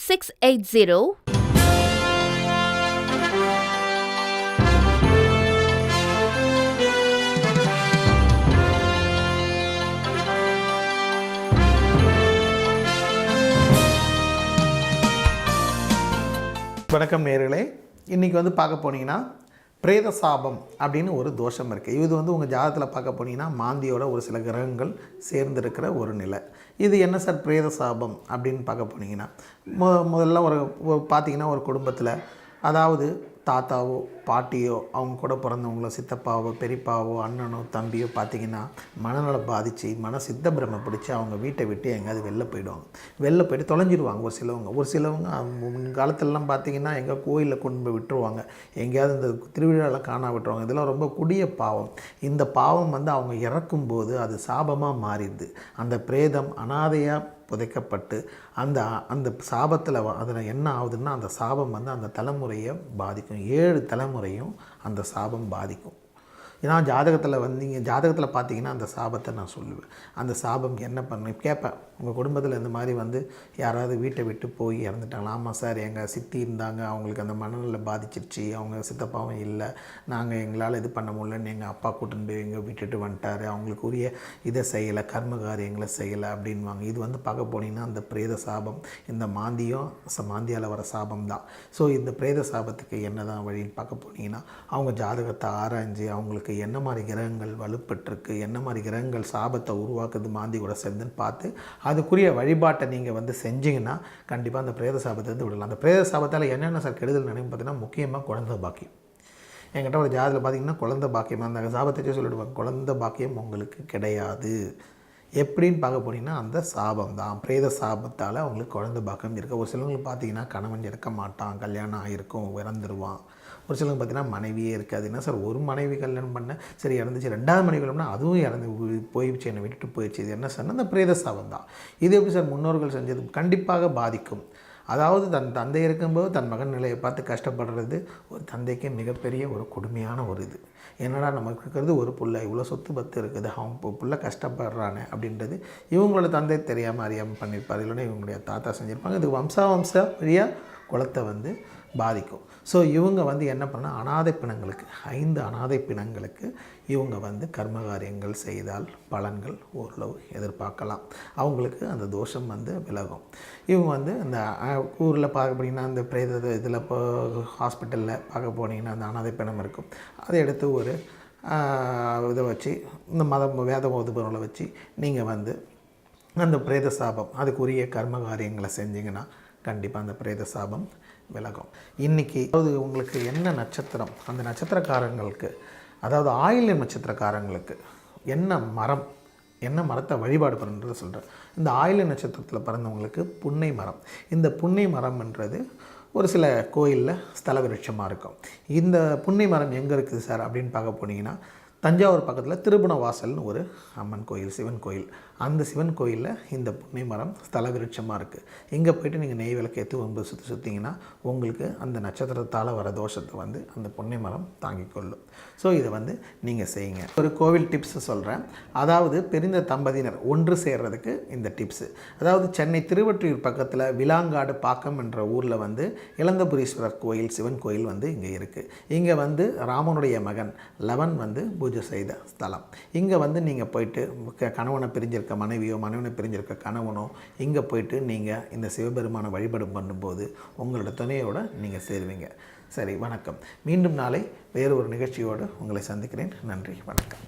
2680. வணக்கம் நேயர்களே, இன்றைக்கி பார்க்க போனீங்கன்னா பிரேத சாபம் அப்படின்னு ஒரு தோஷம் இருக்குது. இது உங்கள் ஜாதகத்தில் பார்க்க போனீங்கன்னா மாந்தியோட ஒரு சில கிரகங்கள் சேர்ந்துருக்கிற ஒரு நிலை. இது என்ன சார் பிரேத சாபம் அப்படின்னு பார்க்க போனீங்கன்னா முதல்ல ஒரு பார்த்திங்கன்னா ஒரு குடும்பத்தில், அதாவது தாத்தாவோ பாட்டியோ அவங்க கூட பிறந்தவங்களோ சித்தப்பாவோ பெரியப்பாவோ அண்ணனோ தம்பியோ பார்த்திங்கன்னா மனநலம் பாதித்து சித்த பிரமை பிடிச்சி அவங்க வீட்டை விட்டு எங்கேயாவது வெளில போயிட்டு தொலைஞ்சிடுவாங்க. ஒரு சிலவங்க காலத்திலலாம் பார்த்திங்கன்னா எங்கள் கோயிலில் கொண்டு போய் விட்டுருவாங்க, எங்கேயாவது இந்த திருவிழாவில் காணா விட்டுருவாங்க. இதெல்லாம் ரொம்ப கொடிய பாவம். இந்த பாவம் அவங்க இறக்கும்போது அது சாபமாக மாறிடுது. அந்த பிரேதம் அனாதையாக புதைக்கப்பட்டு அந்த சாபத்தில் அதில் என்ன ஆகுதுன்னா அந்த சாபம் அந்த தலைமுறையை பாதிக்கும். 7 தலைமுறையும் அந்த சாபம் பாதிக்கும். ஏன்னா ஜாதகத்தில் பார்த்தீங்கன்னா அந்த சாபத்தை நான் சொல்லுவேன். அந்த சாபம் என்ன பண்ண கேட்பேன், உங்கள் குடும்பத்தில் இந்த மாதிரி யாராவது வீட்டை விட்டு போய் இறந்துட்டாங்களா? ஆமாம் சார், எங்கள் சித்தி இருந்தாங்க, அவங்களுக்கு அந்த மனநிலை பாதிச்சிருச்சு, அவங்க சித்தப்பாவும் இல்லை, நாங்கள் எங்களால் இது பண்ண முடியலன்னு எங்கள் அப்பா கூட்டின்னு போய் எங்கள் விட்டுட்டு வந்துட்டார், அவங்களுக்கு உரிய இதை செய்யலை, கர்ம காரியங்களை செய்யலை அப்படின்வாங்க. இது பார்க்க போனீங்கன்னா அந்த பிரேத சாபம், இந்த மாந்தியால் வர சாபம் தான். ஸோ இந்த பிரேத சாபத்துக்கு என்ன தான் வழின்னு பார்க்க போனீங்கன்னா அவங்க ஜாதகத்தை ஆராய்ஞ்சு அவங்களுக்கு என்ன மாதிரி கிரகங்கள் வலுப்பெற்றிருக்கு, என்ன மாதிரி கிரகங்கள் சாபத்தை உருவாக்குது மாந்தி கூட சேர்ந்துன்னு பார்த்து அதுக்குரிய வழிபாட்டை நீங்கள் செஞ்சிங்கன்னா கண்டிப்பாக அந்த பிரேத சாபத்தை விடலாம். அந்த பிரேத சாபத்தால் என்னென்ன சார் கெடுதல் நினைவு பார்த்தீங்கன்னா முக்கியமாக குழந்தை பாக்கியம். என்கிட்ட ஒரு ஜாதகத்தில் பார்த்திங்கன்னா குழந்தை பாக்கியம், அந்த சாபத்தை சொல்லிவிடுவாங்க, குழந்தை பாக்கியம் உங்களுக்கு கிடையாது. எப்படின்னு பார்க்க போனீங்கன்னா அந்த சாபம் தான், பிரேத சாபத்தால் அவங்களுக்கு குழந்தை பாக்கியம் இருக்குது. ஒரு சிலவங்களுக்கு பார்த்திங்கன்னா கணவன் இறக்க மாட்டான், கல்யாணம் ஆகிருக்கும், இறந்துருவான். ஒரு சிலவங்க பார்த்திங்கன்னா மனைவியே இருக்காது. என்ன சார், ஒரு மனைவி கல்யாணம் பண்ண சரி இறந்துச்சு, 2வது மனைவி கல்யாணம்னா அதுவும் இறந்து போயிடுச்சு, என்னை விட்டுட்டு போயிடுச்சு. இது என்ன சார், அந்த பிரேத சாபம் தான். இது எப்படி சார் முன்னோர்கள் செஞ்சது? கண்டிப்பாக பாதிக்கும். அதாவது தன் தந்தை இருக்கும்போது தன் மகன் நிலையை பார்த்து கஷ்டப்படுறது ஒரு தந்தைக்கு மிகப்பெரிய ஒரு கொடுமையான ஒரு இது. என்னடா நமக்கு இருக்கிறது ஒரு புள்ள, இவ்வளோ சொத்து பத்து இருக்குது, அவன் புள்ள கஷ்டப்படுறானே அப்படின்றது இவங்களோட தந்தை தெரியாமல் அறியாமல் பண்ணியிருப்பார், இல்லைன்னா இவங்களுடைய தாத்தா செஞ்சுருப்பாங்க. இது வம்சா வழியாக குலத்தை பாதிக்கும். ஸோ இவங்க என்ன பண்ணால் அனாதை பிணங்களுக்கு 5 அனாதை பிணங்களுக்கு இவங்க கர்மகாரியங்கள் செய்தால் பலன்கள் ஓரளவு எதிர்பார்க்கலாம். அவங்களுக்கு அந்த தோஷம் விலகும். இவங்க அந்த ஊரில் பார்க்க போனீங்கன்னா அந்த பிரேத இதில் இப்போ ஹாஸ்பிட்டலில் பார்க்க போனீங்கன்னா அந்த அனாதை பிணம் இருக்கும். அதை எடுத்து ஒரு இதை வச்சு இந்த வேத ஓதுபொருளை வச்சு நீங்கள் அந்த பிரேத சாபம் அதுக்குரிய கர்மகாரியங்களை செஞ்சிங்கன்னா கண்டிப்பாக அந்த பிரேத சாபம் விலகும். இன்றைக்கி அதாவது உங்களுக்கு என்ன நட்சத்திரம், அந்த நட்சத்திரக்காரங்களுக்கு, அதாவது ஆயில்யம் நட்சத்திரக்காரங்களுக்கு என்ன மரத்தை வழிபாடு பண்ணுறதை சொல்கிறேன். இந்த ஆயில்ய நட்சத்திரத்தில் பிறந்தவங்களுக்கு புன்னை மரம். இந்த புன்னை மரம்ன்றது ஒரு சில கோயிலில் ஸ்தல விருட்சமாக இருக்கும். இந்த புன்னை மரம் எங்கே இருக்குது சார் அப்படின்னு பார்க்க போனீங்கன்னா தஞ்சாவூர் பக்கத்தில் திருப்புணவாசல்னு ஒரு அம்மன் கோயில், சிவன் கோயில். அந்த சிவன் கோயிலில் இந்த புன்னை மரம் ஸ்தல விருட்சமாக இருக்குது. இங்கே போய்ட்டு நீங்கள் நெய் விளக்கு ஏற்றி சுற்றிங்கன்னா உங்களுக்கு அந்த நட்சத்திரத்தால் வர தோஷத்தை அந்த புன்னை மரம் தாங்கிக் கொள்ளும். ஸோ இதை நீங்கள் செய்யுங்க. ஒரு கோவில் டிப்ஸ் சொல்கிறேன். அதாவது பிரிந்த தம்பதியினர் ஒன்று சேர்றதுக்கு இந்த டிப்ஸு. அதாவது சென்னை திருவொற்றியூர் பக்கத்தில் விலாங்காடு பாக்கம் என்ற ஊரில் இளந்தபுரீஸ்வரர் கோயில், சிவன் கோயில் இங்கே இருக்குது. இங்கே ராமனுடைய மகன் லவன் பூஜை செய்த ஸ்தலம். இங்கே நீங்கள் போயிட்டு கணவனை பிரிஞ்சிருக்க மனைவியோ மனைவனை பிரிஞ்சிருக்க கணவனோ இங்கே போயிட்டு நீங்கள் இந்த சிவபெருமானை வழிபாடு பண்ணும்போது உங்களோட துணையோடு நீங்கள் சேருவீங்க. சரி, வணக்கம். மீண்டும் நாளை வேறு ஒரு நிகழ்ச்சியோடு உங்களை சந்திக்கிறேன். நன்றி, வணக்கம்.